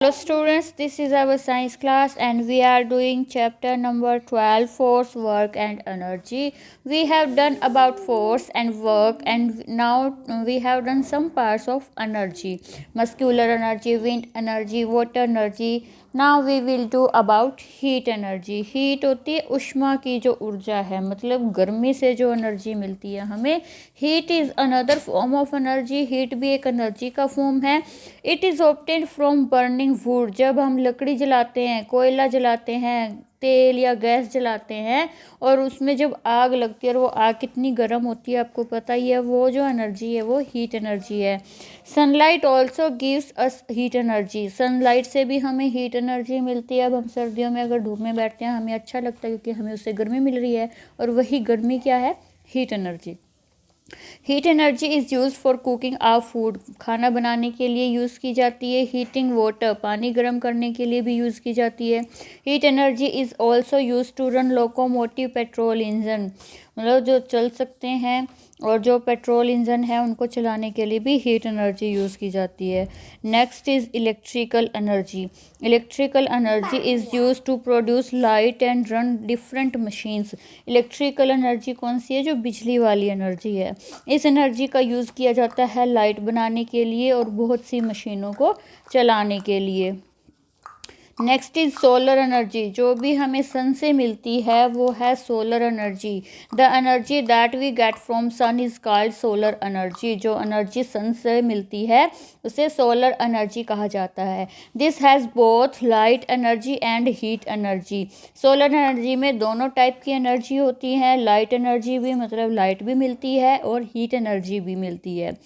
Hello students, this is our science class and we are doing chapter number 12, force, work and energy. We have done about force and work, and now we have done some parts of energy. Muscular energy, wind energy, water energy. Now we will do about heat energy. Heat होती है उष्मा की जो ऊर्जा है, मतलब गर्मी से जो एनर्जी मिलती है हमें. Heat is another form of energy. Heat भी एक एनर्जी का फॉर्म है. It is obtained from burning would. जब हम लकड़ी जलाते हैं, कोयला जलाते हैं, तेल या गैस जलाते हैं और उसमें जब आग लगती है और वो आग कितनी गर्म होती है आपको पता ही है. वो जो एनर्जी है वो हीट एनर्जी है. Sunlight also gives us heat energy. Sunlight से भी हमें हीट एनर्जी मिलती है. अब हम सर्दियों में अगर धूप में बैठते हैं हमें अच्छा लगता है क्योंकि हमें उससे गर्मी मिल रही है, और वही गर्मी क्या है? Heat energy. Heat energy is use for cooking our food. खाना बनाने के लिए यूज़ की जाती है. हीटिंग वाटर, पानी गर्म करने के लिए भी यूज़ की जाती है. Heat energy is also use to run locomotive petrol engine. मतलब जो चल सकते हैं, और जो पेट्रोल इंजन है उनको चलाने के लिए भी हीट एनर्जी यूज़ की जाती है. Next is electrical energy. Electrical energy is use to produce light and run different machines. Electrical energy कौन सी है? जो बिजली वाली एनर्जी है. इस एनर्जी का यूज़ किया जाता है लाइट बनाने के लिए और बहुत सी मशीनों को चलाने के लिए. Next is solar energy. जो भी हमें सन से मिलती है वो है solar energy. The energy that we get from sun is called solar energy. जो एनर्जी सन से मिलती है उसे सोलर एनर्जी कहा जाता है. This has both light energy and heat energy. Solar energy में दोनों टाइप की एनर्जी होती है. लाइट एनर्जी भी, मतलब लाइट भी मिलती है, और हीट एनर्जी भी मिलती है.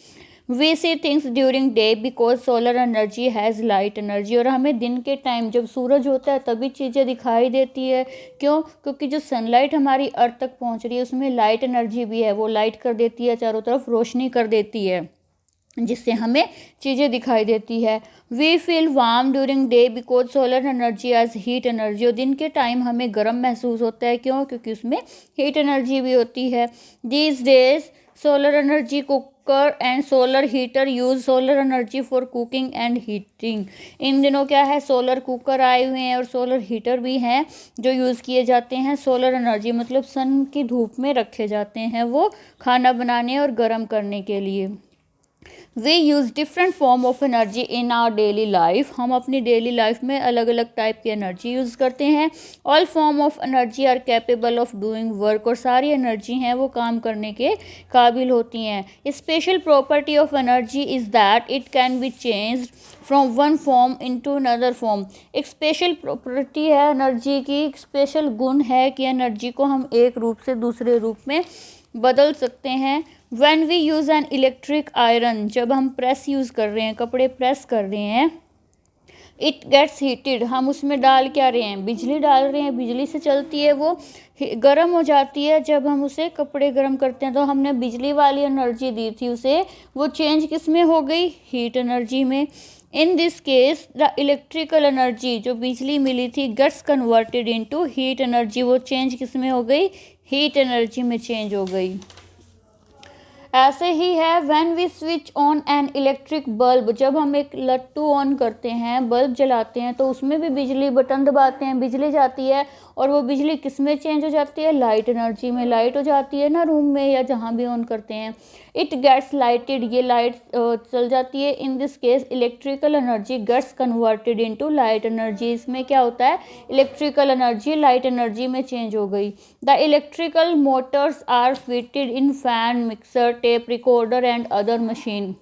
We see things during day because solar energy has light energy. और हमें दिन के टाइम जब सूरज होता है तभी चीज़ें दिखाई देती है. क्यों? क्योंकि जो सनलाइट हमारी अर्थ तक पहुंच रही है उसमें लाइट एनर्जी भी है. वो लाइट कर देती है, चारों तरफ रोशनी कर देती है, जिससे हमें चीज़ें दिखाई देती है. We feel warm during day because solar energy as heat energy. और दिन के टाइम हमें गर्म महसूस होता है. क्यों? क्योंकि उसमें हीट एनर्जी भी होती है. These days solar energy cooker and solar heater use solar energy for cooking and heating. इन दिनों क्या है? सोलर कुकर आए हुए हैं और सोलर हीटर भी हैं जो यूज़ किए जाते हैं सोलर एनर्जी, मतलब सन की धूप में रखे जाते हैं वो खाना बनाने और गर्म करने के लिए. We use different form of energy in our daily life. हम अपनी डेली लाइफ में अलग अलग टाइप की एनर्जी यूज़ करते हैं. All form of energy are capable of doing work. और सारी एनर्जी हैं वो काम करने के काबिल होती हैं. Special property of energy is that it can be changed from one form into another form. एक स्पेशल प्रॉपर्टी है एनर्जी की, एक स्पेशल गुण है कि एनर्जी को हम एक रूप से दूसरे रूप में बदल सकते हैं. When we use an electric iron. जब हम प्रेस यूज़ कर रहे हैं, कपड़े प्रेस कर रहे हैं, इट गेट्स हीटेड. हम उसमें डाल क्या रहे हैं? बिजली डाल रहे हैं. बिजली से चलती है, वो गर्म हो जाती है. जब हम उसे कपड़े गर्म करते हैं तो हमने बिजली वाली एनर्जी दी थी उसे, वो चेंज किस में हो गई? हीट एनर्जी में. In this case the electrical energy, जो बिजली मिली थी, gets converted into heat energy. वो चेंज किस में हो गई? हीट एनर्जी में चेंज हो गई. ऐसे ही है when we switch on an electric bulb. जब हम एक लट्टू ऑन करते हैं, बल्ब जलाते हैं, तो उसमें भी बिजली, बटन दबाते हैं, बिजली जाती है, और वो बिजली किस में चेंज हो जाती है? लाइट एनर्जी में. लाइट हो जाती है ना रूम में या जहाँ भी ऑन करते हैं. It gets lighted. ये लाइट चल जाती है. In this case electrical energy gets converted into light energy. इसमें क्या होता है? इलेक्ट्रिकल एनर्जी लाइट एनर्जी में चेंज हो गई. The electrical motors are fitted in fan, mixer, tape recorder and other machine.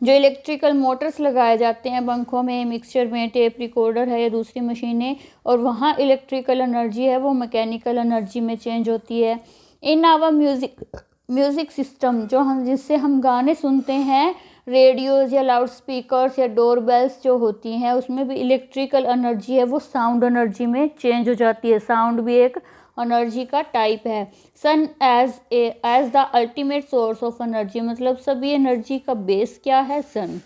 जो इलेक्ट्रिकल मोटर्स लगाए जाते हैं पंखों में, मिक्सचर में, टेप रिकॉर्डर है या दूसरी मशीनें, और वहाँ इलेक्ट्रिकल एनर्जी है वो मैकेनिकल एनर्जी में चेंज होती है. इन आवर म्यूज़िक सिस्टम, जो हम जिससे हम गाने सुनते हैं, रेडियोज़ या लाउड स्पीकर्स या डोर बेल्स जो होती हैं, उसमें भी इलेक्ट्रिकल एनर्जी है वो साउंड एनर्जी में चेंज हो जाती है. साउंड भी एक एनर्जी का टाइप है. Sun as the ultimate source of energy. मतलब सभी एनर्जी का बेस क्या है? सन.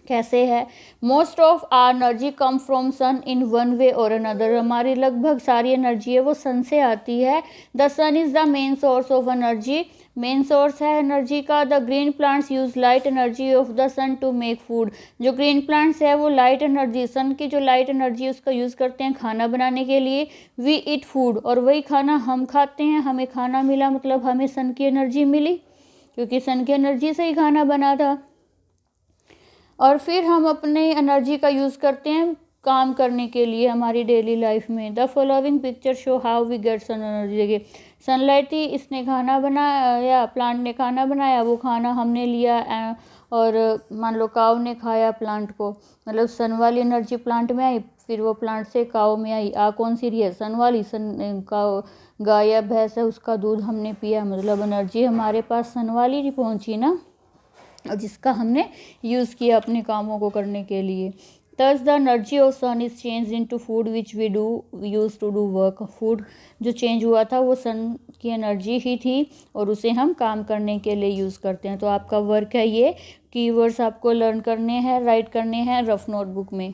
कैसे है? Most of our energy come from sun in one way or another. हमारी लगभग सारी एनर्जी है वो सन से आती है. The sun is the main source of energy main source है एनर्जी का। The green plants use light energy of the sun to make food. जो ग्रीन प्लांट्स है वो लाइट एनर्जी, सन की जो लाइट एनर्जी उसका यूज़ करते हैं खाना बनाने के लिए। वी ईट फूड, और वही खाना हम खाते हैं, हमें खाना मिला मतलब हमें सन की एनर्जी मिली, क्योंकि सन की एनर्जी से ही खाना बना था। और फिर हम अपने एनर्जी का यूज़ करते हैं काम करने के लिए हमारी डेली लाइफ में। The following picture show how we get sun energy. देखिए सनलाइट थी, इसने खाना बनाया, प्लांट ने खाना बनाया, वो खाना हमने लिया और मान लो काऊ ने खाया प्लांट को, मतलब सन वाली एनर्जी प्लांट में आई, फिर वो प्लांट से काऊ में आई। कौन सी रही है? सन वाली। सन काऊ गाय या भैंस है, उसका दूध हमने पिया, मतलब एनर्जी हमारे पास सन वाली नहीं पहुंची ना, और जिसका हमने यूज़ किया अपने कामों को करने के लिए। Thus the energy of sun is changed into food which we use to do work. Food जो चेंज हुआ था वो सन की एनर्जी ही थी, और उसे हम काम करने के लिए यूज़ करते हैं। तो आपका वर्क है ये कीवर्ड्स आपको लर्न करने हैं, राइट करने हैं रफ नोटबुक में।